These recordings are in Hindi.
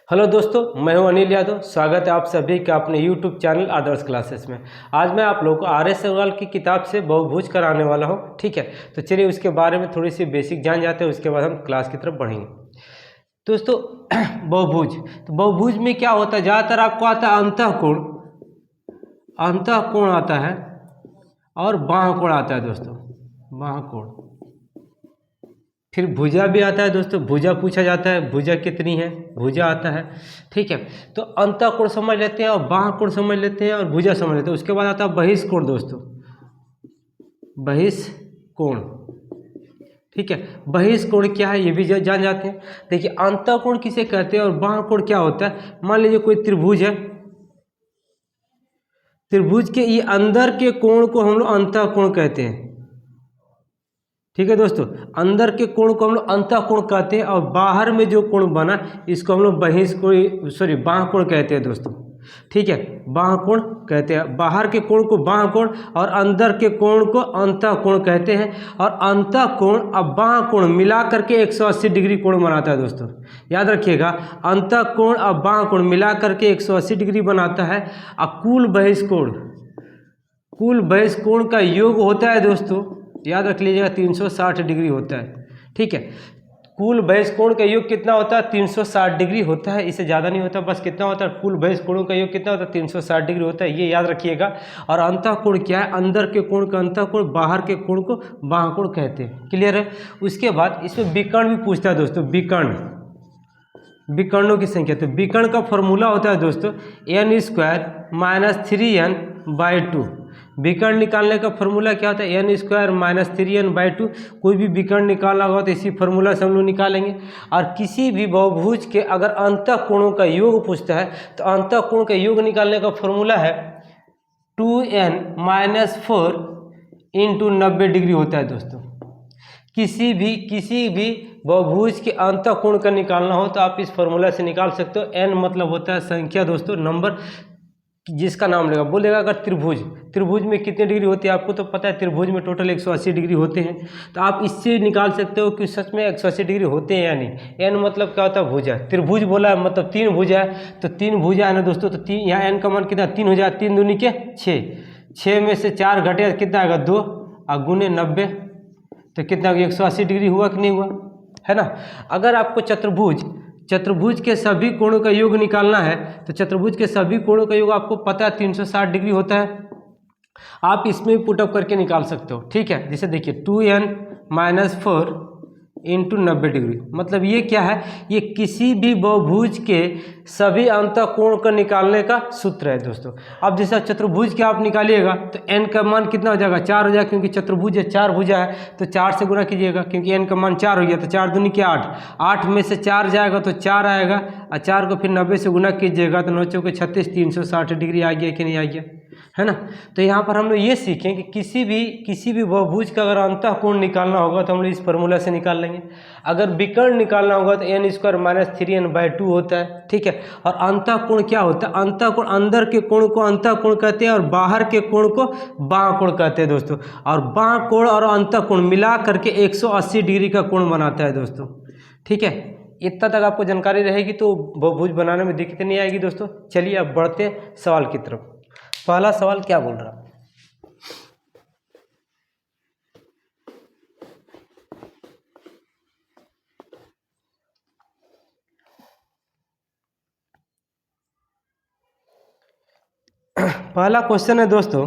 हेलो दोस्तों, मैं हूं अनिल यादव। स्वागत है आप सभी का अपने YouTube चैनल आदर्श क्लासेस में। आज मैं आप लोगों को आर.एस. अग्रवाल की किताब से बहुभुज कराने वाला हूं। ठीक है, तो चलिए उसके बारे में थोड़ी सी बेसिक जान जाते हैं, उसके बाद हम क्लास की तरफ बढ़ेंगे। दोस्तों बहुभुज, तो बहुभुज में क्या होता है, ज़्यादातर आपको आता है अंतःकोण आता है और बाह्यकोण आता है दोस्तों, बाह्यकोण। फिर भुजा भी आता है दोस्तों, भुजा पूछा जाता है, भुजा कितनी है, भुजा आता है। ठीक है, तो अंतःकोण समझ लेते हैं और बाह्यकोण समझ लेते हैं और भुजा समझ लेते हैं। उसके बाद आता है बहिष्कोण दोस्तों, बहिष्कोण। ठीक है, बहिष्कोण क्या है ये भी जान जाते हैं। देखिए अंतःकोण किसे कहते हैं और बाह्यकोण क्या होता है। मान लीजिए कोई त्रिभुज है, त्रिभुज के ये अंदर के कोण को हम लोग अंतःकोण कहते हैं। ठीक है दोस्तों, अंदर के कोण को हम लोग अंतःकोण कहते हैं और बाहर में जो कोण बना इसको हम लोग बाह्यकोण कहते हैं दोस्तों। ठीक है, बाह्यकोण कहते हैं। बाहर के कोण को बाह्यकोण और अंदर के कोण को अंतःकोण कहते हैं। और अंतःकोण और बाह्यकोण मिला करके 180 डिग्री कोण बनाता है दोस्तों। याद रखिएगा, अंतःकोण और बाह्यकोण मिला करके 180 डिग्री बनाता है। और कुल बहिष्कोण का योग होता है दोस्तों, याद रख लीजिएगा 360 डिग्री होता है। ठीक है, कुल बहिष्कोण का योग कितना होता है, 360 डिग्री होता है। इससे ज़्यादा नहीं होता, बस कितना होता है, कुल बहिष्कोणों का योग कितना होता है, 360 डिग्री होता है, ये याद रखिएगा। और अंतःकोण क्या है, अंदर के कोण का अंतःकोण, बाहर के कोण को बाह्यकोण कहते हैं। क्लियर है। उसके बाद इसमें विकर्ण भी पूछता है दोस्तों, विकर्णों की संख्या। तो विकर्ण का फॉर्मूला होता है दोस्तों n² - 3n/2। विकर्ण निकालने का फॉर्मूला क्या होता है, n² - 3n/2। कोई भी विकर्ण निकालना होगा तो इसी फॉर्मूला से हम लोग निकालेंगे। और किसी भी बहुभुज के अगर अंतःकोणों का योग पूछता है तो अंतःकोण का योग निकालने का फॉर्मूला है 2n - 4 × 90 डिग्री होता है दोस्तों। किसी भी बहुभुज के अंतःकोण का निकालना हो तो आप इस फॉर्मूला से निकाल सकते हो। n मतलब होता है संख्या दोस्तों, नंबर जिसका नाम लेगा। बोलेगा अगर त्रिभुज में कितने डिग्री होती है, आपको तो पता है त्रिभुज में टोटल 180 डिग्री होते हैं। तो आप इससे निकाल सकते हो कि सच में 180 डिग्री होते हैं या नहीं। n मतलब क्या होता है, भुजा। त्रिभुज बोला है मतलब 3 भुजा है, तो 3 भुजा है ना दोस्तों। तो 3 यहाँ n का मान कितना, 3 हो जाए, 3 दूनी के 6, 6 में से 4 घटे कितना आएगा, 2 और गुने 90, तो कितना 180 डिग्री हुआ कि नहीं हुआ, है ना। अगर आपको चतुर्भुज के सभी कोणों का योग निकालना है तो चतुर्भुज के सभी कोणों का योग आपको पता है 360 डिग्री होता है। आप इसमें भी पुटअप करके निकाल सकते हो। ठीक है, जैसे देखिए 2n - 4 × 90 डिग्री, मतलब ये क्या है, ये किसी भी बहुभुज के सभी अंतःकोण का निकालने का सूत्र है दोस्तों। अब जैसे चतुर्भुज के आप निकालिएगा तो n का मान कितना हो जाएगा, 4 हो जाएगा, क्योंकि चतुर्भुज है, 4 भुजा है, तो 4 से गुना कीजिएगा, क्योंकि n का मान 4 हो गया, तो 4 दूनी के 8, 8 में से 4 जाएगा तो 4 आएगा, और 4 को फिर 90 से गुना कीजिएगा तो 9 चौके 36, 360 डिग्री आ गया कि नहीं आ गया, है ना। तो यहाँ पर हम लोग ये सीखें कि किसी भी बहुभुज का अगर अंतःकोण निकालना होगा तो हम लोग इस फॉर्मूला से निकाल लेंगे। अगर विकर्ण निकालना होगा तो n² - 3n/2 होता है। ठीक है, और अंतःकोण क्या होता है, अंतःकोण अंदर के कोण को अंतःकोण कहते हैं और बाहर के कोण को बाह्यकोण कहते हैं दोस्तों। और बाह्यकोण और अंतःकोण मिला करके 180 डिग्री का कोण बनाता है दोस्तों। ठीक है, इतना तक आपको जानकारी रहेगी तो बहुभुज बनाने में दिक्कत नहीं आएगी दोस्तों। चलिए अब बढ़ते हैं सवाल की तरफ। पहला सवाल क्या बोल रहा है, पहला क्वेश्चन है दोस्तों,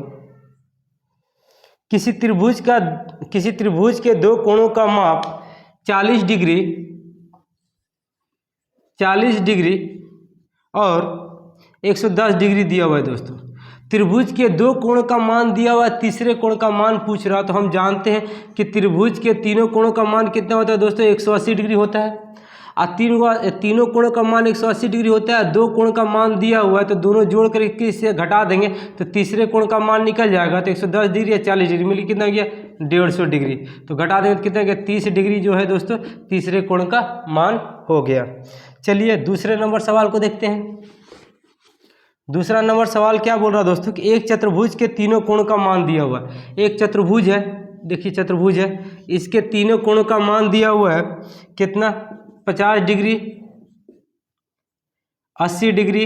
किसी त्रिभुज के दो कोणों का माप 40 डिग्री और 110 डिग्री दिया हुआ है दोस्तों। त्रिभुज के दो कोण का मान दिया हुआ है, तीसरे कोण का मान पूछ रहा। तो हम जानते हैं कि त्रिभुज के तीनों कोणों का मान कितना होता है दोस्तों, 180 डिग्री होता है। और तीनों कोणों का मान 180 डिग्री होता है। दो कोण का मान दिया हुआ है तो दोनों जोड़ करके इससे घटा देंगे तो तीसरे कोण का मान निकल जाएगा। तो 110 डिग्री या 40 डिग्री मिली कितना गया, 150 डिग्री। तो घटा देंगे तो कितना गया, 30 डिग्री जो है दोस्तों तीसरे कोण का मान हो गया। चलिए दूसरे नंबर सवाल को देखते हैं। दूसरा नंबर सवाल क्या बोल रहा है दोस्तों कि एक चतुर्भुज के तीनों कोण का मान दिया हुआ है। एक चतुर्भुज है, देखिए चतुर्भुज है, इसके तीनों कोणों का मान दिया हुआ है कितना, 50 डिग्री, 80 डिग्री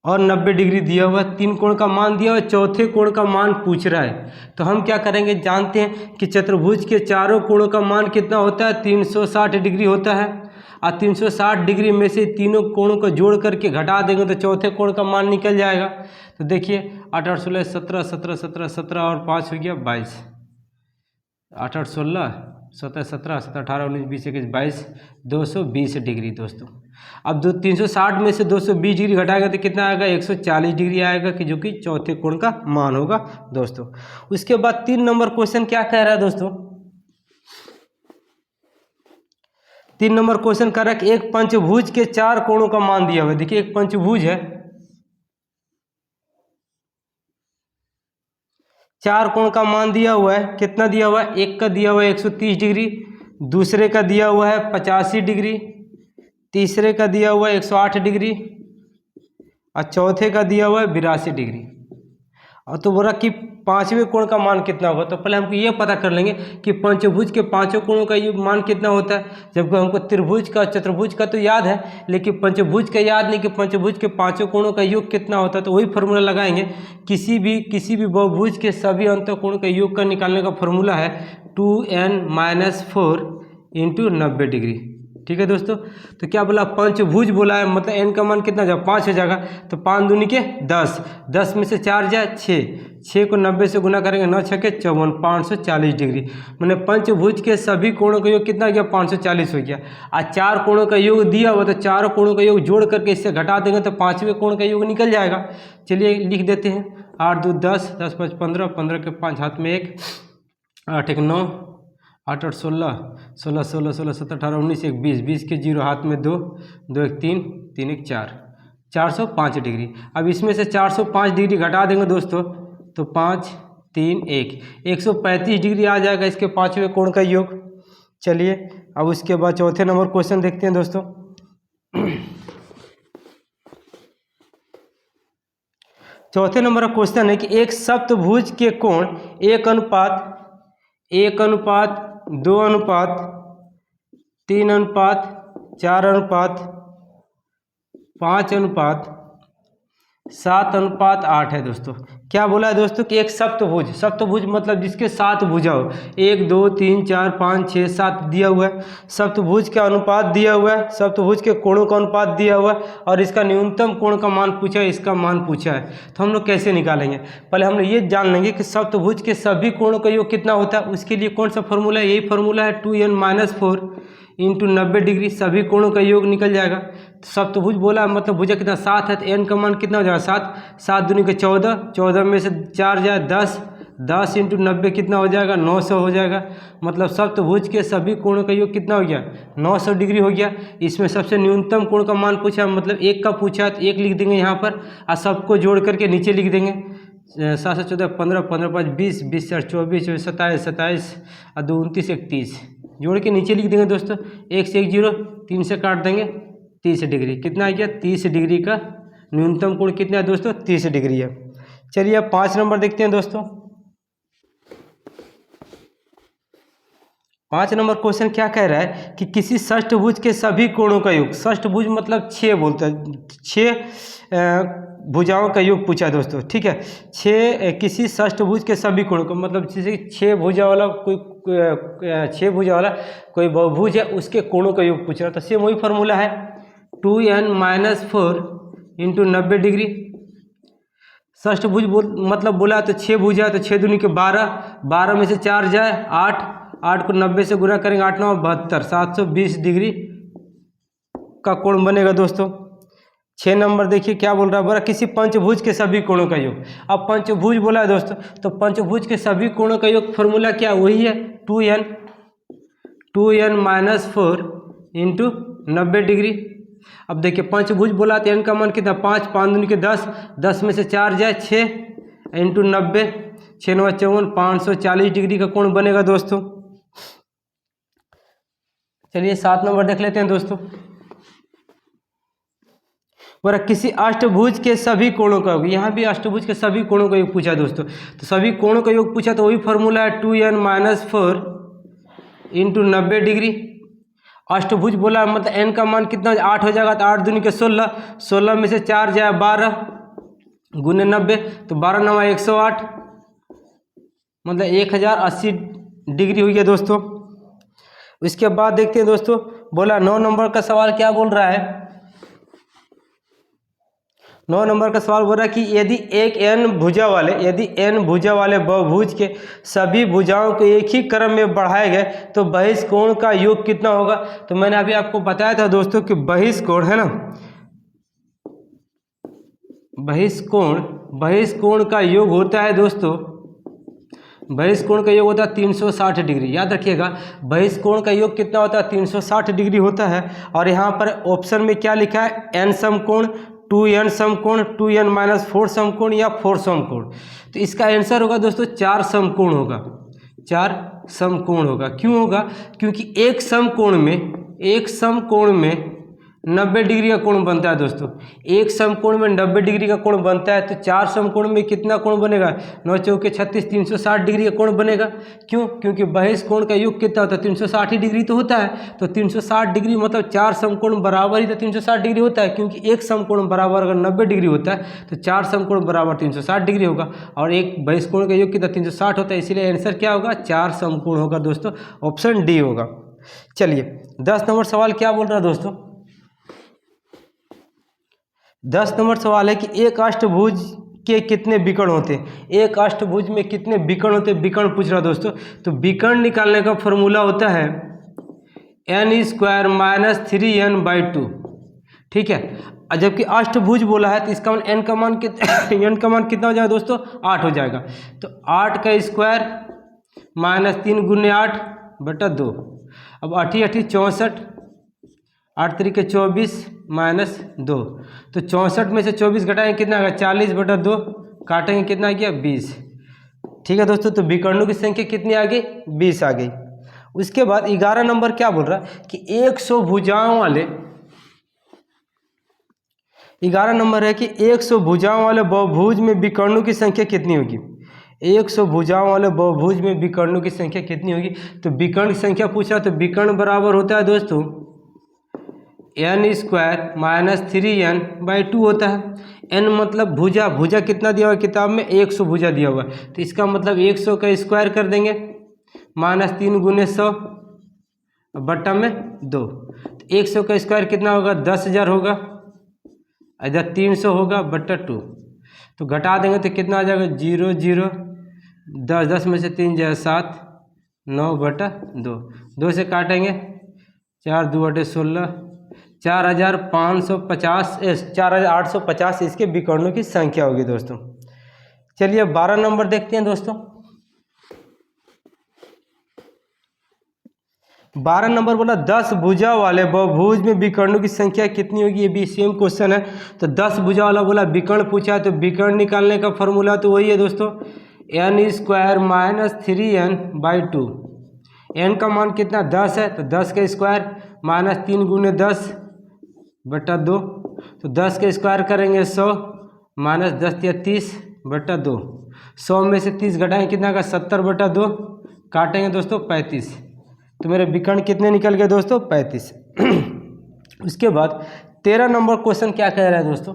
और 90 डिग्री दिया हुआ है। 3 कोण का मान दिया हुआ है, चौथे कोण का मान पूछ रहा है। तो हम क्या करेंगे, जानते हैं कि चतुर्भुज के चारों कोणों का मान कितना होता है, 360 डिग्री होता है। और 360 डिग्री में से तीनों कोणों को जोड़ करके घटा देंगे तो चौथे कोण का मान निकल जाएगा। तो देखिए 8 8 16 17 17 17 17 और 5 हो गया 22। 8 8 16 17 17 17 18 19 20 21 22, 220 डिग्री दोस्तों। अब 360 में से 220 डिग्री घटाएगा तो कितना आएगा, 140 डिग्री आएगा, कि जो कि चौथे कोण का मान होगा दोस्तों। उसके बाद 3 नंबर क्वेश्चन क्या कह रहा है दोस्तों, 3 नंबर क्वेश्चन कह रहा है कि एक पंचभुज के 4 कोणों का मान दिया हुआ है। देखिए एक पंचभुज है, 4 कोण का मान दिया हुआ है। कितना दिया हुआ है, एक का दिया हुआ है 130 डिग्री, दूसरे का दिया हुआ है 85 डिग्री, तीसरे का दिया हुआ है 108 डिग्री और चौथे का दिया हुआ है 82 डिग्री। और तो बोला कि पांचवें कोण का मान कितना होगा। तो पहले हमको ये पता कर लेंगे कि पंचभुज के पांचों कोणों का मान कितना होता है। जबकि हमको त्रिभुज का चतुर्भुज का तो याद है, लेकिन पंचभुज का याद नहीं कि पंचभुज के पांचों कोणों का योग कितना होता है। तो वही फार्मूला लगाएंगे। किसी भी बहुभुज के सभी अंतःकोण का योग का निकालने का फार्मूला है 2n-4 × 90 डिग्री। ठीक है दोस्तों। तो क्या बोला, पंचभुज बोला है, मतलब n का मान कितना जाएगा, 5 हो जाएगा। तो 5 दूनी के 10, 10 में से 4 जाए 6, 6 को 90 से गुना करेंगे, 9 6 के 54, 540 डिग्री। मैंने पंचभुज के सभी कोणों का योग कितना हो गया, 540 हो गया। और 4 कोणों का योग दिया हुआ, तो चारों कोणों का योग जोड़ करके इससे घटा देंगे तो पांचवें कोण का योग निकल जाएगा। चलिए लिख देते हैं, 8 2 10, 10 5 15, 15 के 5 हाथ में 1, 8 1 9, 8 8 16, 16 16 16 17 18 19 1 20, 20 के 0 हाथ में 2, 2 1 3, 3 1 4, 405 डिग्री। अब इसमें से 405 डिग्री घटा देंगे दोस्तों, तो 5 3 1, 135 डिग्री आ जाएगा इसके पांचवें कोण का योग। चलिए अब उसके बाद चौथे नंबर क्वेश्चन देखते हैं दोस्तों। चौथे नंबर का क्वेश्चन है कि एक सप्तभुज के कोण 1:1:2:3:4:5:7:8 है दोस्तों। क्या बोला है दोस्तों कि एक सप्तभुज, सप्तभुज मतलब जिसके 7 भुजा हो, 1 2 3 4 5 6 7 दिया हुआ है। सप्तभुज का अनुपात दिया हुआ है, सप्तभुज के कोणों का अनुपात दिया हुआ है और इसका न्यूनतम कोण का मान पूछा है, इसका मान पूछा है। तो हम लोग कैसे निकालेंगे, पहले हम लोग ये जान लेंगे कि सप्तभुज के सभी कोणों का योग कितना होता है। उसके लिए कौन सा फॉर्मूला है, यही फॉर्मूला है 2n-4 × 90 डिग्री, सभी कोणों का योग निकल जाएगा। तो सप्तभुज बोला मतलब भुजा कितना 7 है, तो n का मान कितना हो जाएगा 7, 7 दूनी के 14, 14 में से 4 जाए 10, 10 × 90 कितना हो जाएगा 900 हो जाएगा। मतलब सप्तभुज के सभी कोणों का योग कितना हो गया 900 डिग्री हो गया। इसमें सबसे न्यूनतम कोण का मान पूछा, मतलब 1 का पूछा, तो 1 लिख देंगे यहाँ पर और सबको जोड़ करके नीचे लिख देंगे। 7 7 14 15, 15 5 20, 20 4 24, 27 27 और 2 29 31, जोड़ के नीचे लिख देंगे दोस्तों। 1 से 1 0, 3 से काट देंगे, 30 डिग्री। कितना आ गया 30 डिग्री का न्यूनतम कोण कितना है दोस्तों 30 डिग्री है। चलिए अब 5 नंबर देखते हैं दोस्तों। 5 नंबर क्वेश्चन क्या कह रहा है कि किसी षष्ठभुज के सभी कोणों का योग, षष्ठभुज मतलब 6 बोलता है, 6 भुजाओं का योग पूछा दोस्तों। ठीक है, 6 किसी षष्ठभुज के सभी कोणों का, मतलब जैसे 6 भुजा वाला कोई बहुभुज है, उसके कोणों का योग पूछ रहा है। तो सेम वही फार्मूला है 2n-4 × 90 डिग्री। षष्ठभुज मतलब बोला तो 6 भुजा, तो 6 दूनी के 12, 12 में से 4 जाए 8, 8 को 90 से गुना करेंगे, 8 9 72, 720 डिग्री का कोण बनेगा दोस्तों। 6 नंबर देखिए क्या बोल रहा है, बोला किसी पंचभुज के सभी कोणों का योग। अब पंचभुज बोला है दोस्तों, तो पंचभुज के सभी कोणों का योग फॉर्मूला क्या, वही है 2n-4 × 90 डिग्री। अब देखिए पंचभुज बोला तो n का मान कितना 5, 5 दूनी के 10, 10 में से 4 जाए 6 × 90, 6 9 54, 540 डिग्री का कोण बनेगा दोस्तों। चलिए 7 नंबर देख लेते हैं दोस्तों। बोला किसी अष्टभुज के सभी कोणों का योग, यहाँ भी अष्टभुज के सभी कोणों का योग पूछा दोस्तों। तो सभी कोणों का योग पूछा तो वही फार्मूला है 2n-4 × 90 डिग्री। अष्टभुज बोला मतलब n का मान कितना 8 हो जाएगा, तो 8 दूनी के 16, 16 में से 4 जाए 12 गुने 90, तो 12 9 108, मतलब 1080 डिग्री हुई है दोस्तों। इसके बाद देखते हैं दोस्तों, बोला 9 नंबर का सवाल क्या बोल रहा है। 9 नंबर का सवाल बोल रहा है कि यदि एक n भुजा वाले बहुभुज के सभी भुजाओं को एक ही क्रम में बढ़ाए गए तो बहिष्कोण का योग कितना होगा। तो मैंने अभी आपको बताया था दोस्तों कि बहिष्कोण है ना, बहिष्कोण का योग होता है दोस्तों, बहिष्कोण का योग होता है 360 डिग्री। याद रखिएगा बहिष्कोण का योग कितना होता है 360 डिग्री होता है। और यहाँ पर ऑप्शन में क्या लिखा है, n समकोण, 2n समकोण, 2n-4 समकोण या 4 समकोण। तो इसका आंसर होगा दोस्तों 4 समकोण होगा, 4 समकोण होगा। क्यों होगा, क्योंकि एक समकोण में 90 डिग्री का कोण बनता है दोस्तों। एक समकोण में 90 डिग्री का कोण बनता है, तो 4 समकोण में कितना कोण बनेगा, 9 चौके 36, 360 डिग्री का कोण बनेगा। क्यों, क्योंकि बहिष्कोण का योग कितना होता है 360 डिग्री तो होता है। तो 360 डिग्री मतलब 4 समकोण बराबर ही तो 360 डिग्री होता है, क्योंकि एक समकोण बराबर अगर 90 डिग्री होता है तो 4 समकोण बराबर 360 डिग्री होगा। और एक बहिष्कोण का योग कितना 360 होता है, इसीलिए आंसर क्या होगा 4 समकोण होगा दोस्तों, ऑप्शन डी होगा। चलिए 10 नंबर सवाल क्या बोल रहा है दोस्तों। 10 नंबर सवाल है कि एक अष्टभुज के कितने विकर्ण होते हैं। एक अष्टभुज में कितने विकर्ण होते हैं, विकर्ण पूछ रहा दोस्तों। तो विकर्ण निकालने का फॉर्मूला होता है n² - 3n/2, ठीक है। और जबकि अष्टभुज बोला है तो इसका मान n का मान n का मान कितना हो जाएगा दोस्तों 8 हो जाएगा। तो 8 का स्क्वायर माइनस 3 गुने 8 बटा 2। अब 8 8 64, 8 3 के 24 माइनस 2, तो 64 में से 24 घटाएंगे कितना आएगा 40 बटा 2, काटेंगे कितना आ गया 20, ठीक है दोस्तों। तो विकर्णों की संख्या कितनी आ गई 20 आ गई। उसके बाद 11 नंबर क्या बोल रहा है कि 100 भुजाओं वाले, 11 नंबर है कि 100 भुजाओं वाले बहुभुज में विकर्णों की संख्या कितनी होगी। 100 भुजाओं वाले बहुभुज में विकर्णों की संख्या कितनी होगी। तो विकर्ण की संख्या पूछा, तो विकर्ण बराबर होता है दोस्तों n² - 3n/2 होता है। n मतलब भुजा, भुजा कितना दिया हुआ है किताब में 100 भुजा दिया हुआ है, तो इसका मतलब 100 का स्क्वायर कर देंगे -3 गुने 100 बट्टा में 2। तो 100 का स्क्वायर कितना होगा 10,000 होगा, इधर 300 होगा बट्टा 2। तो घटा देंगे तो कितना आ जाएगा 0 0, 10 10 में से 3 जाए 7, 9 बटा 2, 2 से काटेंगे 4 2 बटे 16, 4850 इसके विकर्णों की संख्या होगी दोस्तों। चलिए 12 नंबर देखते हैं दोस्तों। 12 नंबर बोला 10 भुजा वाले बहुभुज में विकर्णों की संख्या कितनी होगी। ये भी सेम क्वेश्चन है। तो 10 भुजा वाला बोला विकर्ण पूछा है, तो विकर्ण निकालने का फॉर्मूला तो वही है दोस्तों n² - 3n/2। n का मान कितना 10 है, तो 10 का स्क्वायर -3 गुने 10 बटा 2। तो 10 का स्क्वायर करेंगे 100 -10 या 30 बटा 2। 100 में से 30 घटाएंगे कितना का 70 बटा 2, काटेंगे दोस्तों 35। तो मेरे विकर्ण कितने निकल गए दोस्तों 35। उसके बाद 13 नंबर क्वेश्चन क्या कह रहा है दोस्तों।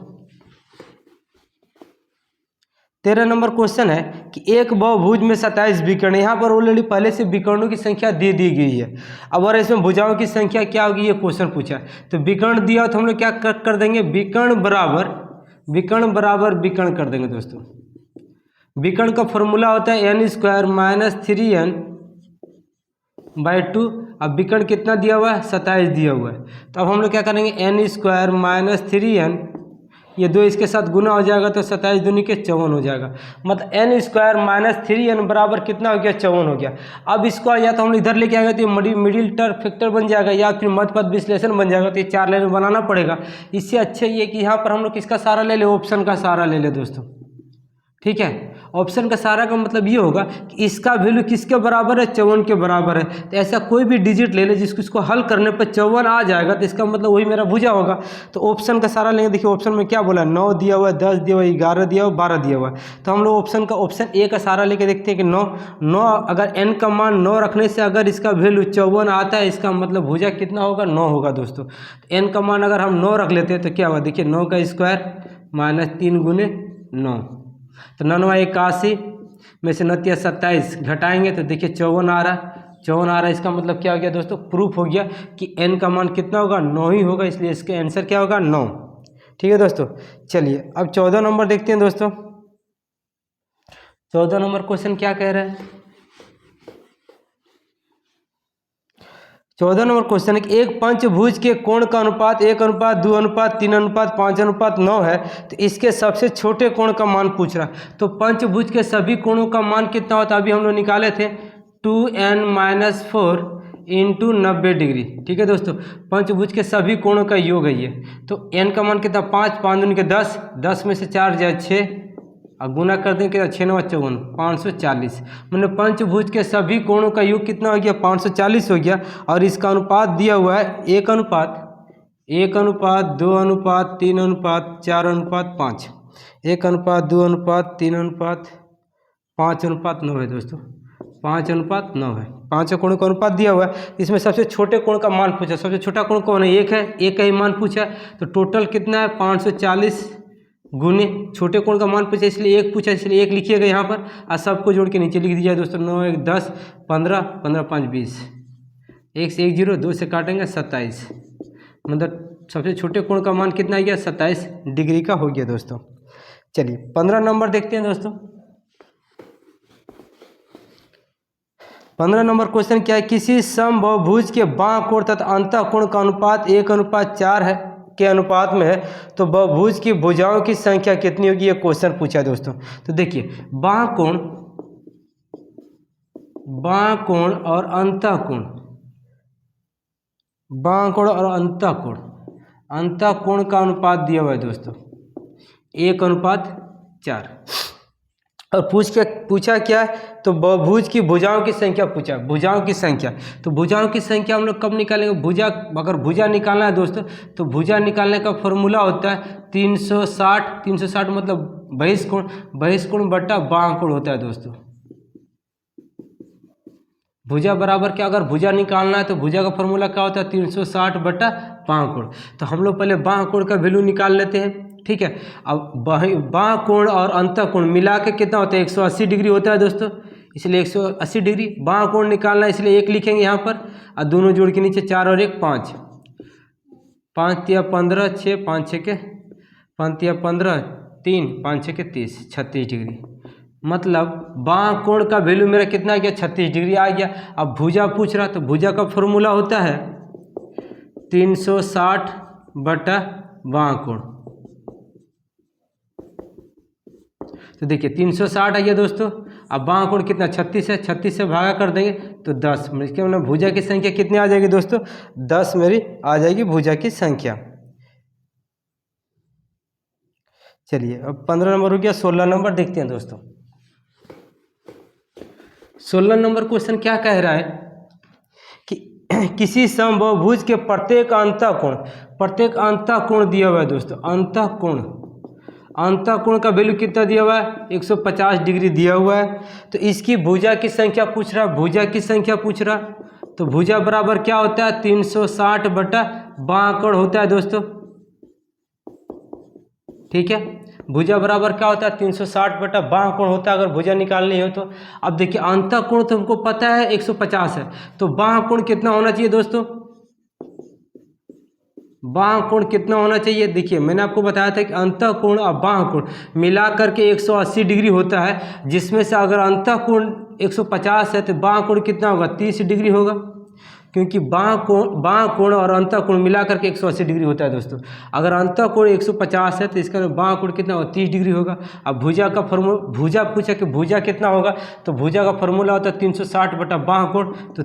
13 नंबर क्वेश्चन है कि एक बहुभुज में 27 विकर्ण, यहाँ पर ऑलरेडी पहले से विकर्णों की संख्या दे दी गई है। अब और इसमें भुजाओं की संख्या क्या होगी ये क्वेश्चन पूछा है। तो विकर्ण दिया तो हम लोग क्या कर देंगे विकर्ण बराबर विकर्ण कर देंगे दोस्तों। विकर्ण का फॉर्मूला होता है n² - 3n/2। अब विकर्ण कितना दिया हुआ है 27 दिया हुआ है। तो अब हम लोग क्या करेंगे n² - 3n, ये 2 इसके साथ गुना हो जाएगा तो 27 दूनी के 54 हो जाएगा। मतलब n² - 3n बराबर कितना हो गया 54 हो गया। अब इसको या तो हम इधर लेके आएंगे तो ये मिडिल टर्म फैक्टर बन जाएगा या फिर मध्य पद विश्लेषण बन जाएगा। तो ये 4 लाइन बनाना पड़ेगा। इससे अच्छे ये कि यहाँ पर हम लोग किसका सहारा ले ले, ऑप्शन का सहारा ले ले दोस्तों। ठीक है। ऑप्शन का सारा का मतलब ये होगा कि इसका वैल्यू किसके बराबर है, 54 के बराबर है। तो ऐसा कोई भी डिजिट ले ले जिसको इसको हल करने पर 54 आ जाएगा, तो इसका मतलब वही मेरा भुजा होगा। तो ऑप्शन का सारा लेंगे। देखिए ऑप्शन में क्या बोला, 9 दिया हुआ है, 10 दिया हुआ है, 11 दिया हुआ है, 12 दिया हुआ है। तो हम लोग ऑप्शन ए का सारा लेके देखते हैं कि 9 अगर n का मान 9 रखने से अगर इसका वैल्यू 54 आता है, इसका मतलब भुजा कितना होगा, 9 होगा दोस्तों। n का मान अगर हम 9 रख लेते हैं तो क्या होगा, देखिए 9 का स्क्वायर माइनस 3 गुने 9, तो 9 9 81 में से 9 27 घटाएंगे तो देखिए 54 आ रहा है, 54 आ रहा है। इसका मतलब क्या हो गया दोस्तों, प्रूफ हो गया कि n का मान कितना होगा, 9 ही होगा, इसलिए इसका आंसर क्या होगा, 9। ठीक है दोस्तों। चलिए अब 14 नंबर देखते हैं दोस्तों। 14 नंबर क्वेश्चन क्या कह रहा है। 14 नंबर क्वेश्चन है कि एक पंचभुज के कोण का अनुपात 1:2:3:5:9 है, तो इसके सबसे छोटे कोण का मान पूछ रहा है। तो पंचभुज के सभी कोणों का मान कितना होता है, अभी हम लोग निकाले थे 2n-4 इंटू 90 डिग्री। ठीक है दोस्तों, पंचभुज के सभी कोणों का योग है ये। तो n का मान कितना, 5 5 दूनी के 10, 10 में से 4 जाए 6 और गुना कर देंगे कितना, 6 9 54, 540। मतलब पंचभुज के सभी कोणों का योग कितना हो गया, 540 हो गया। और इसका अनुपात दिया हुआ है 1:2:3:4:5, 1:2:3:4:5 है दोस्तों, 5:9 है। 5 कोणों का अनुपात दिया हुआ है। इसमें सबसे छोटे कोण का मान पूछा, सबसे छोटा कोण कौन है, एक है, एक का ही मान पूछा। तो टोटल कितना है, 540 गुने छोटे कोण का मान पूछा, इसलिए एक पूछा, इसलिए एक लिखिएगा यहाँ पर और सबको जोड़ के नीचे लिख दीजिए दोस्तों। 9 1 10 15 15 5 20, 1 से 1 0, 2 से काटेंगे 27, मतलब सबसे छोटे कोण का मान कितना आ गया, 27 डिग्री का हो गया दोस्तों। चलिए 15 नंबर देखते हैं दोस्तों। 15 नंबर क्वेश्चन क्या है, किसी समबाहुभुज के बाँ कोण तथा अंतःकोण का अनुपात 1:4 है के अनुपात में है, तो बहुभुज की भुजाओं की संख्या कितनी होगी, ये क्वेश्चन पूछा है दोस्तों। तो देखिए बाँ कोण और अंतःकोण, बाँ कोण और अंतःकोण का अनुपात दिया हुआ है दोस्तों 1:4। और पूछा क्या है, तो बहुभुज की भुजाओं की संख्या पूछा, भुजाओं की संख्या। तो भुजाओं की संख्या हम लोग कब निकालेंगे, अगर भुजा निकालना है दोस्तों, तो भुजा निकालने का फॉर्मूला होता है 360 मतलब बहिष्कोण बट्टा बाँ कोण होता है दोस्तों। भुजा बराबर क्या, अगर भुजा निकालना है तो भुजा का फॉर्मूला क्या होता है, 360 बट्टा बाँ कोण। तो हम लोग पहले बाँ कोण का वैल्यू निकाल लेते हैं। ठीक है, अब बाँ कोण और अंतःकोण मिला के कितना होता है, 180 डिग्री होता है दोस्तों, इसलिए 180 डिग्री। बाँ कोण निकालना है इसलिए 1 लिखेंगे यहाँ पर और दोनों जोड़ के नीचे 4 और 1 5, 5 तिया 15, 6 5 6 के 5 तिया 15, 3 5 6 के 30, 36 डिग्री। मतलब बाँ कोण का वैल्यू मेरा कितना आ गया, 36 डिग्री आ गया। अब भुजा पूछ रहा, तो भुजा का फॉर्मूला होता है 360 बटा बाँ कोण। तो देखिए 360 आ गया दोस्तों। अब बाँ कोण कितना, 36 है, 36 से भागा कर देंगे तो 10, इसके मतलब भुजा की संख्या कितनी आ जाएगी दोस्तों, 10 मेरी आ जाएगी भुजा की संख्या। चलिए अब 15 नंबर हो गया। 16 नंबर देखते हैं दोस्तों। 16 नंबर क्वेश्चन क्या कह रहा है कि किसी समबाहुभुज के प्रत्येक अंतःकोण दिया हुआ है दोस्तों। अंतःकोण का वैल्यू कितना दिया हुआ है, 150 डिग्री दिया हुआ है। तो इसकी भुजा की संख्या पूछ रहा, तो भुजा बराबर क्या होता है, 360 बटा बाँ कोण होता है दोस्तों। ठीक है, भुजा बराबर क्या होता है, 360 बटा बाँ कोण होता है अगर भुजा निकालनी हो तो। अब देखिए अंतःकोण तो हमको पता है 150 है, तो बाँ कोण कितना होना चाहिए दोस्तों, बाँ कोण कितना होना चाहिए। देखिए मैंने आपको बताया था कि अंतःकोण और बाँ कोण मिला करके 180 डिग्री होता है, जिसमें से अगर अंतःकोण 150 है तो बाँ कोण कितना होगा, 30 डिग्री होगा, क्योंकि बाँ कोण और अंतःकोण मिला करके 180 डिग्री होता है दोस्तों। अगर अंतःकोण 150 है तो इसका बाँ कोण कितना होगा, 30 डिग्री होगा। अब भुजा का भुजा पूछा कि भुजा कितना होगा, तो भुजा का फॉर्मूला होता है 360 बटा बाँ कोण। तो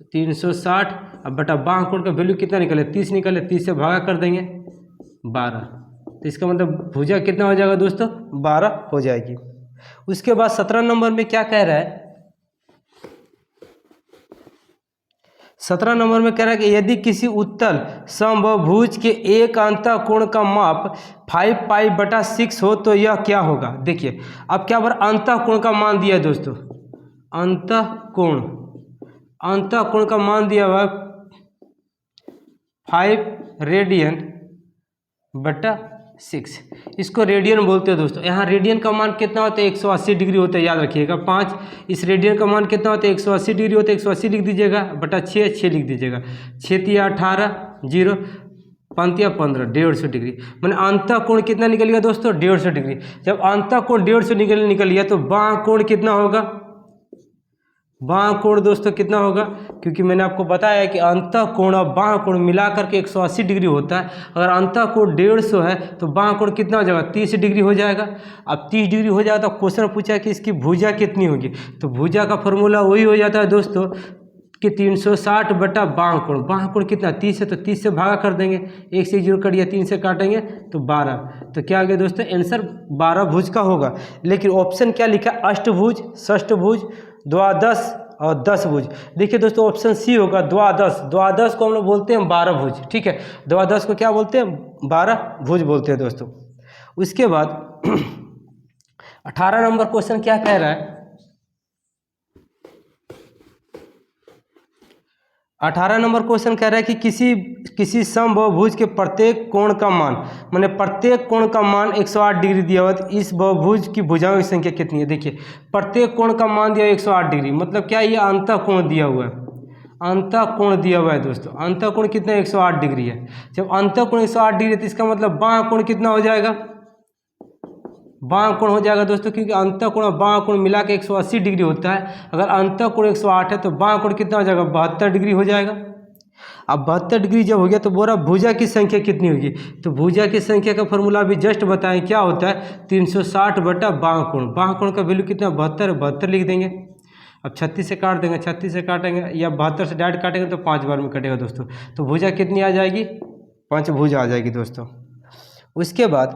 360 अब बटा बाँ कोण का वैल्यू कितना निकले, 30 निकले, 30 से भागा कर देंगे 12, तो इसका मतलब भुजा कितना हो जाएगा दोस्तों, 12 हो जाएगी। उसके बाद 17 नंबर में क्या कह रहा है, 17 नंबर में कह रहा है कि यदि किसी उत्तल समभुज के एक अंतःकोण का माप 5π/6 हो तो यह क्या होगा। देखिए अब क्या बार अंतःकोण का मान दिया है दोस्तों, अंतःकोण का मान दिया हुआ 5 रेडियन/6, इसको रेडियन बोलते हैं दोस्तों। यहाँ रेडियन का मान कितना होता है, 180 डिग्री होता है, याद रखिएगा 5। इस रेडियन का मान कितना होता है, 180 डिग्री होता है, 180 लिख दीजिएगा बटा 6 लिख दीजिएगा, 6 × 18 0 5 × 15 150 डिग्री। मैंने अंतःकोण कितना निकल गया दोस्तों, 150 डिग्री। जब अंतःकोण 150 निकल गया तो बाह्य कोण कितना होगा, बाह्य कोण दोस्तों कितना होगा, क्योंकि मैंने आपको बताया कि अंतःकोण और बाह्य कोण मिला करके 180 डिग्री होता है। अगर अंतःकोण 150 है तो बाह्य कोण कितना हो जाएगा, 30 डिग्री हो जाएगा। अब 30 डिग्री हो जाएगा तो क्वेश्चन पूछा कि इसकी भुजा कितनी होगी, तो भुजा का फॉर्मूला वही हो जाता है दोस्तों कि 360/बाह्य कोण। बाह्य कोण कितना 30 है तो 30 से भागा कर देंगे, 1 से 0 कट गया, 3 से काटेंगे तो 12। तो क्या आ गया दोस्तों, आंसर 12 भुज का होगा। लेकिन ऑप्शन क्या लिखा, अष्टभुज, षष्ठभुज, द्वादश और 10 भुज। देखिए दोस्तों ऑप्शन सी होगा द्वादश। द्वादश को हम लोग बोलते हैं 12 भुज, ठीक है, द्वादश को क्या बोलते हैं, 12 भुज बोलते हैं दोस्तों। उसके बाद 18 नंबर क्वेश्चन क्या कह रहा है, 18 नंबर क्वेश्चन कह रहा है कि किसी समबहुभुज के प्रत्येक कोण का मान, माने प्रत्येक कोण का मान 108 डिग्री दिया हुआ है, तो इस बहुभुज की भुजाओं की संख्या कितनी है। देखिए प्रत्येक कोण का मान दिया 108 डिग्री, मतलब क्या ये अंतःकोण दिया हुआ है, अंतःकोण दिया हुआ है दोस्तों। अंतःकोण कितना 108 डिग्री है। जब अंतःकोण 108 डिग्री है तो इसका मतलब बाह्य कोण कितना हो जाएगा, बाह्य कोण हो जाएगा दोस्तों, क्योंकि अंतःकोण और बाह्य कोण मिला के 180 डिग्री होता है। अगर अंतःकोण 108 है तो बाह्य कोण कितना हो जाएगा, 72 डिग्री हो जाएगा। अब 72 डिग्री जब हो गया तो बोला भुजा की संख्या कितनी होगी, तो भुजा की संख्या का फॉर्मूला भी जस्ट बताएं, क्या होता है 360/बाह्य कोण। बाह्य कोण का वैल्यू कितना 72, 72 लिख देंगे। अब 36 से काट देंगे, 36 से काटेंगे या 72 से डायरेक्ट काटेंगे तो 5 बार में कटेगा दोस्तों। तो भुजा कितनी आ जाएगी, 5 भुजा आ जाएगी दोस्तों। उसके बाद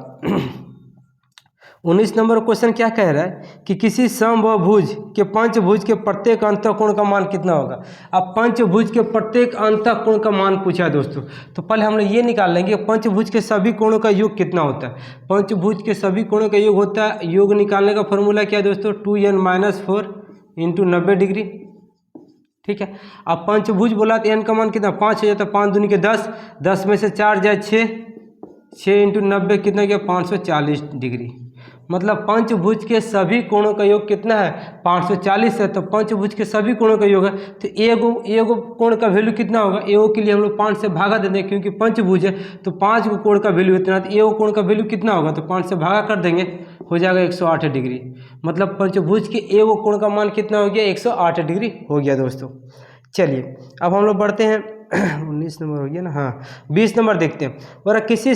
19 नंबर क्वेश्चन क्या कह रहा है कि किसी समबहुभुज के पंचभुज के प्रत्येक अंतःकोण का मान कितना होगा। अब पंचभुज के प्रत्येक अंतःकोण का मान पूछा है दोस्तों, तो पहले हम लोग ये निकाल लेंगे पंचभुज के सभी कोणों का योग कितना होता है। पंचभुज के सभी कोणों का योग होता है, योग निकालने का फॉर्मूला क्या है दोस्तों, 2n - 4 × 90 डिग्री, ठीक है। अब पंचभुज बोला तो n का मान कितना 5 हो जाता है, 5 दूनी के 10, 10 में से 4 जाए 6, 6 × 90 कितना गया 540 डिग्री। मतलब पंचभुज के सभी कोणों का योग कितना है 540 है। तो पंचभुज के सभी कोणों का योग है तो एगो कोण का वैल्यू कितना होगा, एगो के लिए हम लोग 5 से भागा देंगे क्योंकि पंचभुज है तो 5 को कोण का वैल्यू इतना, तो एगो कोण का वैल्यू कितना होगा तो 5 से भागा कर देंगे, हो जाएगा 108 डिग्री। मतलब पंचभुज के एगो कोण का मान कितना हो गया 108 डिग्री हो गया दोस्तों। चलिए अब हम लोग बढ़ते हैं 19 नंबर हो गया ना, हाँ 20 नंबर देखते हैं। और किसी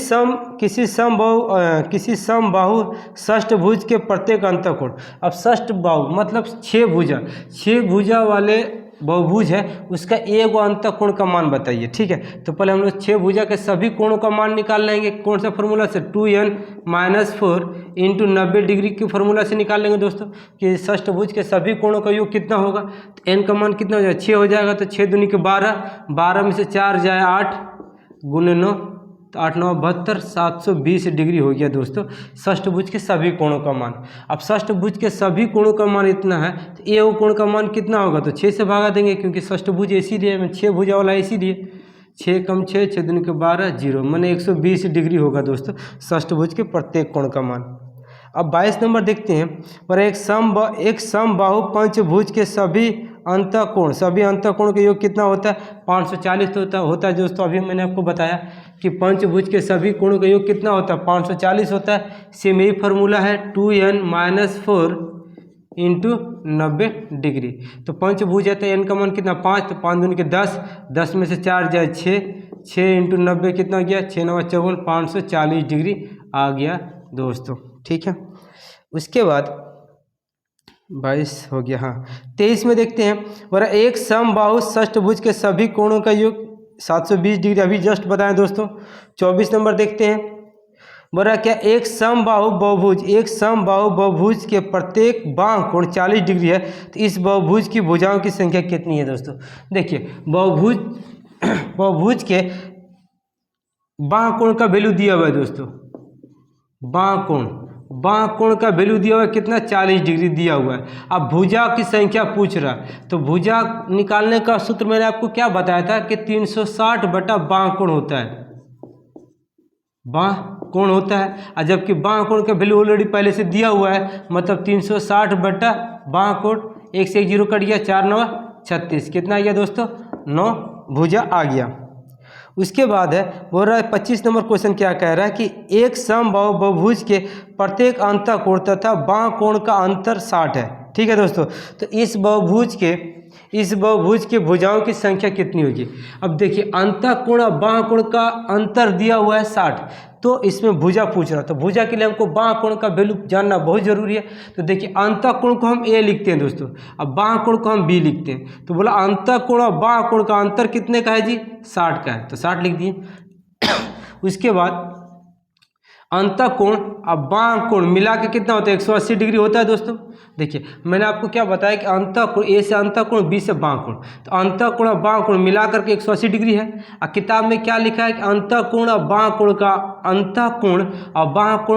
समबाहु षष्ठभुज के प्रत्येक अंतःकोण। अब षष्ठबाहु मतलब 6 भुजा वाले बहुभुज है उसका एगो अंतःकोण का मान बताइए, ठीक है। तो पहले हम लोग 6 भुजा के सभी कोणों का मान निकाल लेंगे, कौन सा फॉर्मूला से 2n - 4 × 90 डिग्री के फॉर्मूला से निकाल लेंगे दोस्तों कि षष्ठभुज के सभी कोणों का योग कितना होगा। तो n का मान कितना हो जाएगा 6 हो जाएगा, तो 6 दूनी के 12, 12 में से 4 जाए 8 × 9 तो 8 9 72, 720 डिग्री हो गया दोस्तों षष्ठभुज के सभी कोणों का मान। अब षष्ठभुज के सभी कोणों का मान इतना है तो एगो कोण का मान कितना होगा तो 6 से भागा देंगे क्योंकि षष्ठभुज इसीलिए 6 भुजा वाला इसीलिए 6 कम 6, 6 दूनी के 12 0, माने 120 डिग्री होगा दोस्तों षष्ठभुज के प्रत्येक कोण का मान। अब 22 नंबर देखते हैं। पर एक समबाहु पंचभुज के सभी अंतःकोण का योग कितना होता है 540 होता है दोस्तों। अभी मैंने आपको बताया कि पंचभुज के सभी कोणों का योग कितना होता है 540 होता है। सेम यही फार्मूला है 2n - 4 × 90 डिग्री। तो पंचभुज है तो n का मान कितना 5, तो 5 दूनी के 10, 10 में से 4 जाए 6, 6 × 90 कितना गया 6 9 54, 540 डिग्री आ गया दोस्तों, ठीक है। उसके बाद 22 हो गया, हाँ 23 में देखते हैं। और एक समबाहु षष्ठभुज के सभी कोणों का योग 720 डिग्री, अभी जस्ट बताएं दोस्तों। 24 नंबर देखते हैं। बोल रहा क्या, एक समबाहु बहुभुज के प्रत्येक बाह कोण 40 डिग्री है, तो इस बहुभुज की भुजाओं की संख्या कितनी है दोस्तों। देखिए बहुभुज के बाह कोण का वैल्यू दिया हुआ है दोस्तों, बाह कोण का वैल्यू दिया हुआ है कितना, 40 डिग्री दिया हुआ है। अब भुजा की संख्या पूछ रहा, तो भुजा निकालने का सूत्र मैंने आपको क्या बताया था कि 360 बटा बाह कोण होता है, बाह कोण होता है। और जबकि बाह कोण का वैल्यू ऑलरेडी पहले से दिया हुआ है, मतलब 360 बटा बाह कोण, 1 से 1 0 कट गया, 4 9 36, कितना आ गया दोस्तों, 9 भुजा आ गया। उसके बाद है बोल रहा है 25 नंबर क्वेश्चन क्या कह रहा है कि एक समबाहु बहुभुज के प्रत्येक अंतःकोण तथा बाह कोण का अंतर 60 है। ठीक है दोस्तों, तो इस बहुभुज के भुजाओं की संख्या कितनी होगी। अब देखिए अंतःकोण और बाह कोण का अंतर दिया हुआ है 60, तो इसमें भुजा पूछ रहा, तो भुजा के लिए हमको बाह कोण का वैल्यू जानना बहुत जरूरी है। तो देखिए अंतःकोण को हम ए लिखते हैं दोस्तों, अब बाह कोण को हम बी लिखते हैं। तो बोला अंतःकोण और बाह कोण का अंतर कितने का है जी, 60 का है, तो 60 लिख दिए। उसके बाद अंतःकोण और बाह कोण मिला के कितना होता है, 180 डिग्री होता है दोस्तों। देखिए मैंने आपको क्या बताया कि अंतःकोण ए से अंतःकोण, बी से बाह कोण, तो अंतःकोण और बाह कोण मिला करके 180 डिग्री है। और किताब में क्या लिखा है कि अंतःकोण और बाह कोण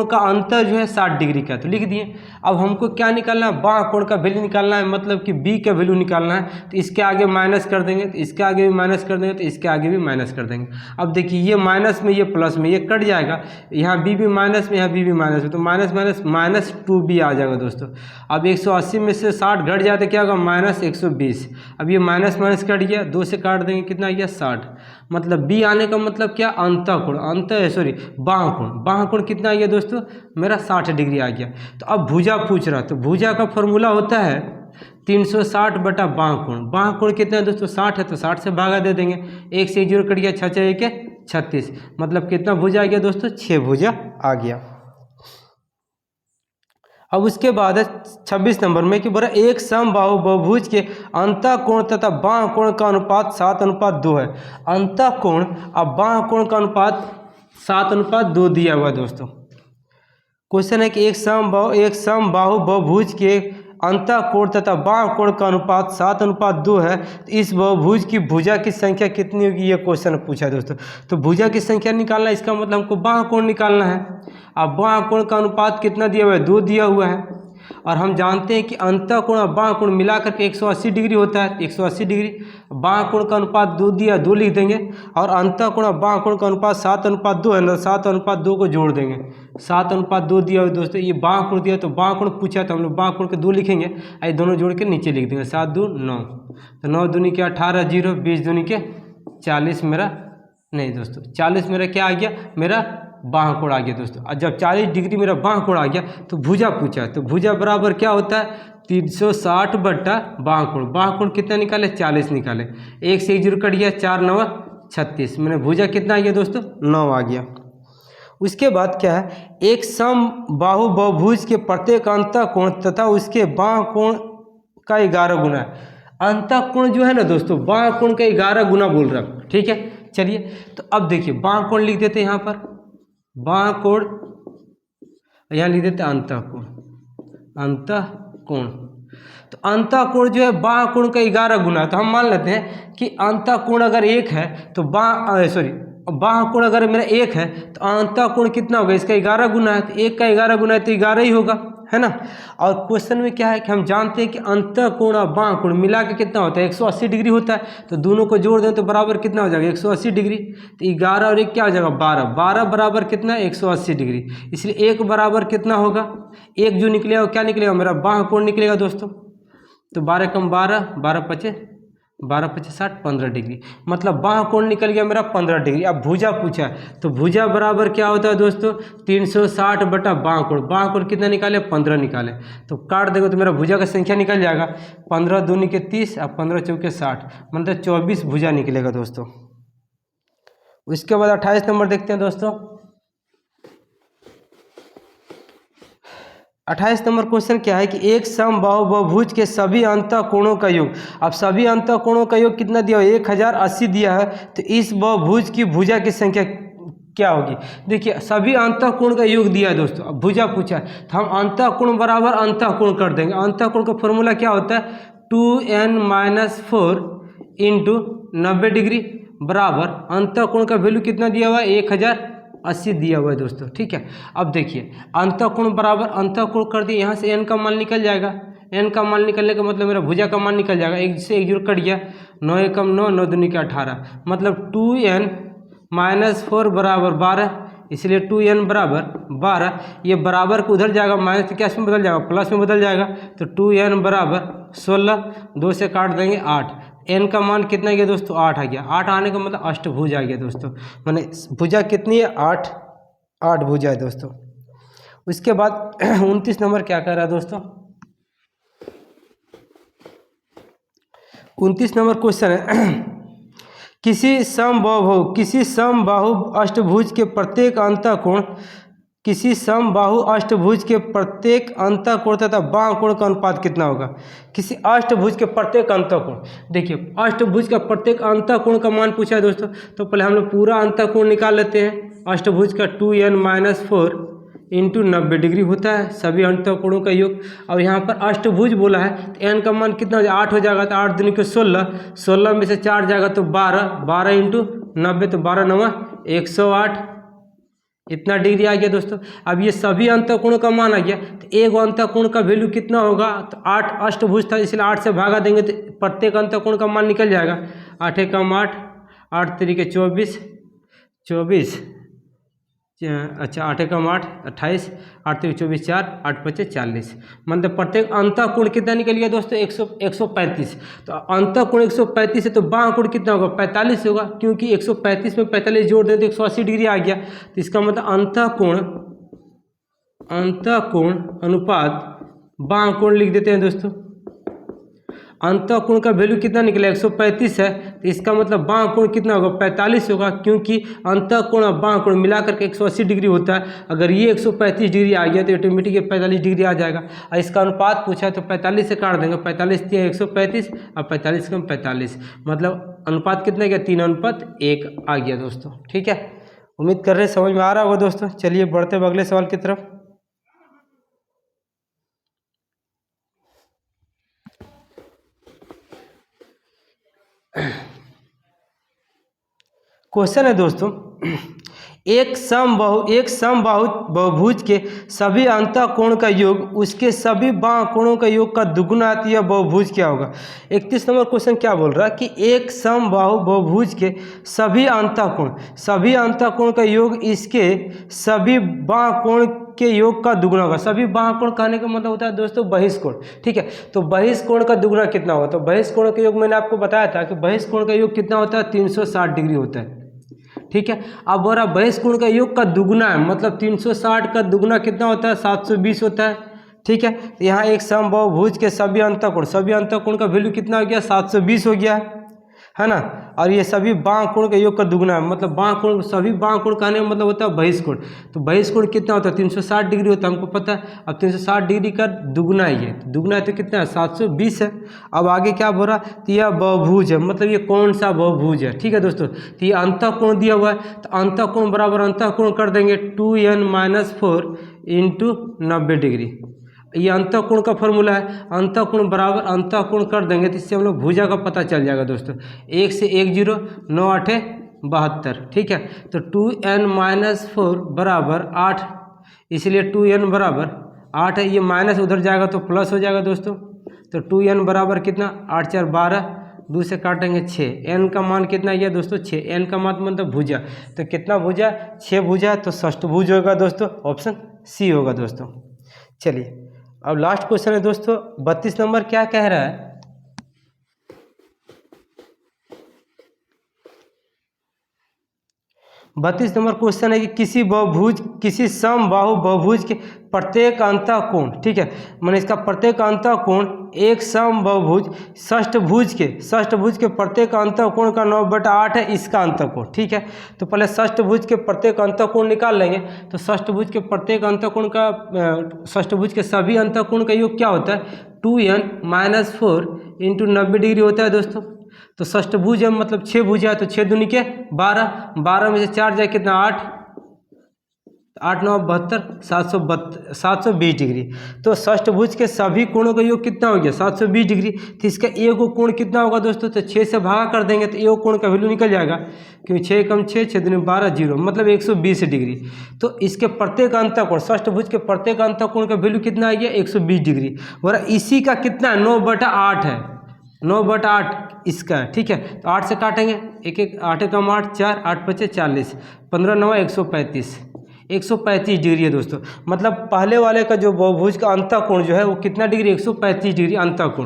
का अंतर जो है 60 डिग्री का, तो लिख दिए। अब हमको क्या निकालना है, बाह कोण का वैल्यू निकालना है, मतलब कि बी का वैल्यू निकालना है। तो इसके आगे माइनस कर देंगे, तो इसके आगे भी माइनस कर देंगे, तो इसके आगे भी माइनस कर देंगे। अब देखिए ये माइनस में ये प्लस में ये कट जाएगा, यहाँ बी भी माइनस में, यहाँ बी भी माइनस में, तो माइनस माइनस माइनस 2b आ जाएगा दोस्तों। अब 180 में से 60 घट जाए तो क्या होगा, माइनस 120। अब ये माइनस माइनस कट गया, 2 से काट देंगे, कितना आ गया 60। मतलब b आने का मतलब क्या, अंतःकोण, बाह कोण कितना आ गया दोस्तों, मेरा 60 डिग्री आ गया। तो अब भुजा पूछ रहा, तो भुजा का फॉर्मूला होता है 360 बटा बाह कोण कितना है दोस्तों, 60 है, तो 60 से भागा दे देंगे, 1 से 1 0 कट गया, 6 6 1 36, मतलब कितना भुजा आ गया दोस्तों, 6 भुजा आ गया। अब उसके बाद है 26 नंबर में कि बोला एक समबाहु बहुभुज के अंतःकोण तथा बाह कोण का अनुपात 7:2 है। अंतःकोण और बाह कोण का अनुपात 7:2 दिया हुआ दोस्तों। क्वेश्चन है कि एक समबाहु बहुभुज के अंतःकोण तथा बाह कोण का अनुपात 7:2 है, तो इस बहुभुज की भुजा की संख्या कितनी होगी, ये क्वेश्चन पूछा है दोस्तों। तो भुजा की संख्या निकालना है, इसका मतलब हमको बाह कोण निकालना है। अब बाह कोण का अनुपात कितना दिया हुआ है, 2 दिया हुआ है, और हम जानते हैं कि अंतःकोण और बाह कोण मिला करके 180 डिग्री होता है, 180 डिग्री। बाह कोण का अनुपात 2 दिया, 2 लिख देंगे, और अंतःकोण और बाह कोण का अनुपात 7:2 है ना, 7:2 को जोड़ देंगे, 7:2 दिया हुआ दोस्तों। ये बाह कोण दिया, तो बाह कोण पूछा, तो हम लोग बाह कोण के 2 लिखेंगे, ये दोनों जोड़ के नीचे लिख देंगे, 7 2 9, तो 9 दूनी के 18 0, 20 दूनी के 40, मेरा नहीं दोस्तों 40 मेरा क्या आ गया, मेरा बाह कोण आ गया दोस्तों। और जब 40 डिग्री मेरा बाह कोण आ गया, तो भुजा पूछा, तो भुजा बराबर क्या होता है, 360 बटा बाह कोण कितना निकाले, 40 निकाले, 1 से 1 0 कट गया, 4 9 36, मैंने भुजा कितना आ गया दोस्तों, 9 आ गया। उसके बाद क्या है, एक समबाहु बहुभुज के प्रत्येक अंतःकोण तथा उसके बाह कोण का 11 गुना है। अंतःकोण जो है ना दोस्तों, बाह कोण का 11 गुना बोल रहा है। ठीक है, चलिए तो अब देखिए बाह कोण लिख देते हैं, यहाँ पर बाह कोण, यहाँ लिख देते हैं अंतःकोण। तो अंतःकोण जो है बाह कोण का 11 गुना, तो हम मान लेते हैं कि अंतःकोण अगर 1 है तो बाह कोण अगर मेरा 1 है तो अंतःकोण कितना होगा, इसका 11 गुना है, तो 1 का 11 गुना है तो 11 ही होगा, है ना। और क्वेश्चन में क्या है कि हम जानते हैं कि अंतःकोण और बाह कोण मिला के कितना होता है, 180 डिग्री होता है, तो दोनों को जोड़ दें तो बराबर कितना हो जाएगा, 180 डिग्री। तो 11 और 1 क्या हो जाएगा, 12, 12 बराबर कितना, 180 डिग्री। इसलिए 1 बराबर कितना होगा, 1 जो निकलेगा क्या निकलेगा, मेरा बाह कोण निकलेगा दोस्तों। तो 12 कम 12, 12 पचे 60, 15 डिग्री, मतलब बाह कोण निकल गया मेरा 15 डिग्री। अब भुजा पूछा, तो भुजा बराबर क्या होता है दोस्तों, 360 बटा बाह कोण कितना निकाले, 15 निकाले, तो काट देगा तो मेरा भुजा का संख्या निकल जाएगा, 15 दूनी के 30 और 15 चौके 60, मतलब 24 भुजा निकलेगा दोस्तों। उसके बाद 28 नंबर देखते हैं दोस्तों। 28 नंबर क्वेश्चन क्या है कि एक समबाहु बहुभुज के सभी अंतःकोणों का योग। अब सभी अंतःकोणों का योग कितना दिया है, 1080 दिया है, तो इस बहुभुज की भुजा की संख्या क्या होगी। देखिए सभी अंतःकोण का योग दिया है दोस्तों, अब भुजा पूछा है तो हम अंतःकोण बराबर अंतःकोण कर देंगे। अंतःकोण का फॉर्मूला क्या होता है 2n-4 इंटू 90 डिग्री बराबर अंतःकोण का वैल्यू कितना दिया हुआ है 1080 दिया हुआ है दोस्तों। ठीक है, अब देखिए अंतःकोण बराबर अंतःकोण कर दिए, यहाँ से n का मान निकल जाएगा। n का मान निकलने का मतलब मेरा भुजा का मान निकल जाएगा, एक से एक जीरो कट गया, 9 एकम 9, 9 दूनी का 18, मतलब 2n-4 बराबर 12, इसलिए 2n बराबर 12। ये बराबर को उधर जाएगा, माइनस से क्या में बदल जाएगा, प्लस में बदल जाएगा, तो 2n बराबर 16, 2 से काट देंगे 8, n का मान कितना गया दोस्तों 8 आ गया। 8 आने का मतलब अष्टभुज आ गया दोस्तों, माने भुजा कितनी है 8 भुजा है दोस्तों। उसके बाद 29 नंबर क्या कर रहा है दोस्तों, 29 नंबर क्वेश्चन है किसी समबाहु अष्टभुज के प्रत्येक अंतःकोण तथा बाह्य कोण का अनुपात कितना होगा। किसी अष्टभुज के प्रत्येक अंतःकोण, देखिए अष्टभुज का प्रत्येक अंतःकोण का मान पूछा है दोस्तों, तो पहले हम लोग पूरा अंतःकोण निकाल लेते हैं। अष्टभुज का 2n-4 इंटू 90 डिग्री होता है सभी अंतःकोणों का योग। और यहाँ पर अष्टभुज बोला है तो n का मान कितना हो जाएगा 8 हो जाएगा, तो 8 दूनी के 16, 16 में से 4 जाएगा तो 12, 12 इंटू 90 तो 12 9 108, इतना डिग्री आ गया दोस्तों। अब ये सभी अंतःकोणों का मान आ गया, तो एक अंतःकोण का वैल्यू कितना होगा, तो 8 अष्टभुज था इसलिए 8 से भागा देंगे तो प्रत्येक अंतःकोण का मान निकल जाएगा। 8 एकम 8, 8 तरीके 24, अच्छा 8 एकम 8 28, 8 तरीके 24 4, 8 पचे 40, मतलब प्रत्येक अंतःकोण कितना निकल गया दोस्तों 135। तो अंतःकोण 135 है तो बाह्य कोण कितना होगा 45 होगा, क्योंकि 135 में 45 जोड़ दें तो 180 डिग्री आ गया। तो इसका मतलब अंतःकोण अनुपात बाह्य कोण लिख देते हैं दोस्तों। अंतःकोण का वैल्यू कितना निकला 135 है, तो इसका मतलब बाह्य कोण कितना होगा 45 होगा, क्योंकि अंतःकोण और बाह्य कोण मिलाकर के 180 डिग्री होता है। अगर ये 135 डिग्री आ गया तो ऑटोमेटिक 45 डिग्री आ जाएगा। और इसका अनुपात पूछा है तो 45 से काट देंगे, 45 3 135 और 45 कम 45, मतलब अनुपात कितना गया 3:1 आ गया दोस्तों। ठीक है, उम्मीद कर रहे हैं समझ में आ रहा होगा दोस्तों। चलिए बढ़ते हैं अगले सवाल की तरफ। क्वेश्चन है दोस्तों, एक समबाहु बहुभुज के सभी अंतःकोण का योग उसके सभी बाह्य कोणों का योग का दुगुना यह बहुभुज क्या होगा। 31 नंबर क्वेश्चन क्या बोल रहा है कि एक समबाहु बहुभुज के सभी अंतःकोण का योग इसके सभी बाह्य कोण के योग का दुगुना होगा। सभी बाह्य कोण कहने का मतलब होता है दोस्तों बहिष्कोण। ठीक है, तो बहिष्कोण का दुगुना कितना होता है, तो बहिष्कोण का योग मैंने आपको बताया था कि बहिष्कोण का योग कितना होता है 360 डिग्री होता है। ठीक है, अब बोला बहिष्कोण का योग का दुगुना है, मतलब 360 का दुगुना कितना होता है 720 होता है। ठीक है, तो यहाँ एक समबाहुभुज के सभी अंतःकोण का वैल्यू कितना हो गया 720 हो गया है ना। और ये सभी बाह्य कोण के योग का दुगुना है, मतलब सभी बाह्य कोण कहने का मतलब होता है बहिष्कोण। तो बहिष्कोण कितना होता है 360 डिग्री होता है, हमको पता है। अब 360 डिग्री का दुगुना ही है, दुगुना है तो कितना है 720 है। अब आगे क्या बोल रहा, तो यह बहुभुज है, मतलब ये कौन सा बहुभुज है। ठीक है दोस्तों, तो ये अंतःकोण दिया हुआ है, तो अंतःकोण बराबर अंतःकोण कर देंगे 2n-4 इंटू 90 डिग्री। ये अंतःकोण का फॉर्मूला है, अंतःकोण बराबर अंतःकोण कर देंगे तो इससे हम लोग भुजा का पता चल जाएगा दोस्तों। 1 से 1 0, 9 8 72। ठीक है, तो 2n-4 बराबर 8, इसलिए 2n बराबर 8 है, ये माइनस उधर जाएगा तो प्लस हो जाएगा दोस्तों। तो 2n बराबर कितना 8 4 12, 2 से काटेंगे 6, n का मान कितना गया दोस्तों 6, n का मान मतलब भुजा, तो कितना भुजा 6 भुजा, तो षष्ठभुज होगा दोस्तों, ऑप्शन सी होगा दोस्तों। चलिए अब लास्ट क्वेश्चन है दोस्तों, 32 नंबर क्या कह रहा है, बत्तीस नंबर क्वेश्चन है कि किसी समबाहु बहुभुज के प्रत्येक अंतःकोण, ठीक है, मैंने इसका प्रत्येक अंतःकोण एक समबाहुभुज षष्ठभुज के प्रत्येक अंतःकोण का 9/8 है इसका अंतःकोण। ठीक है, तो पहले षष्ठभुज के प्रत्येक अंतःकोण निकाल लेंगे। तो षष्ठभुज के प्रत्येक अंतःकोण का षष्ठभुज के सभी अंतःकोण का योग क्या होता है 2n-4 इंटू 90 डिग्री होता है दोस्तों। तो षष्ठभुज है मतलब 6 भुजा है, तो 6 दूनी के 12, 12 में से 4 जाए कितना 8, 8 9 72 720 डिग्री। तो षष्ठभुज के सभी कोणों का योग कितना हो गया 720 डिग्री। तो इसका एक कोण कितना होगा दोस्तों, तो 6 से भागा कर देंगे तो एक कोण का वैल्यू निकल जाएगा, क्योंकि 6 कम 6 6 दूनी 12 0 मतलब 120 डिग्री। तो इसके प्रत्येक अंतःकोण षष्ठभुज के प्रत्येक अंतःकोण का वैल्यू कितना आ गया 120 डिग्री। और इसी का कितना 9/8 है, 9/8 इसका है, ठीक है। तो 8 से काटेंगे, एक एक 8 कम 8 4 8 5 40 15 9 135 135 डिग्री है दोस्तों। मतलब पहले वाले का जो बहुभुज का अंतःकोण जो है वो कितना डिग्री 135 डिग्री अंतःकोण।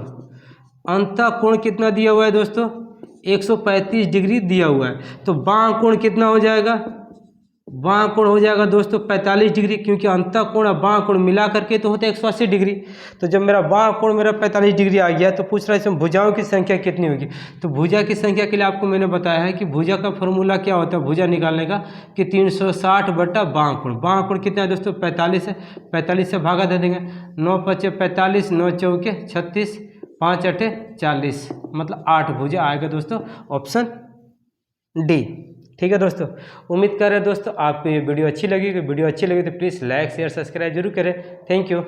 अंतःकोण कितना दिया हुआ है दोस्तों 135 डिग्री दिया हुआ है। तो बाह्य कोण कितना हो जाएगा, बाह्य कोण हो जाएगा दोस्तों 45 डिग्री, क्योंकि अंतःकोण और बाह्य कोण मिला करके तो होता है 180 डिग्री। तो जब मेरा बाह्य कोण मेरा 45 डिग्री आ गया तो पूछ रहा है इसमें भुजाओं की संख्या कितनी होगी। तो भुजा की संख्या के लिए आपको मैंने बताया है कि भुजा का फॉर्मूला क्या होता है भुजा निकालने का, कि 360 बटा बाह्य कोण। बाह्य कोण कितना है दोस्तों 45 है, 45 से भागा दे देंगे, 9 5 45 9 चौके 36 5 8 40 मतलब 8 भुजा आएगा दोस्तों ऑप्शन डी। ठीक है दोस्तों, उम्मीद कर रहे हैं दोस्तों आपको ये वीडियो अच्छी लगी। वीडियो अच्छी लगी तो प्लीज़ लाइक शेयर सब्सक्राइब जरूर करें। Thank you.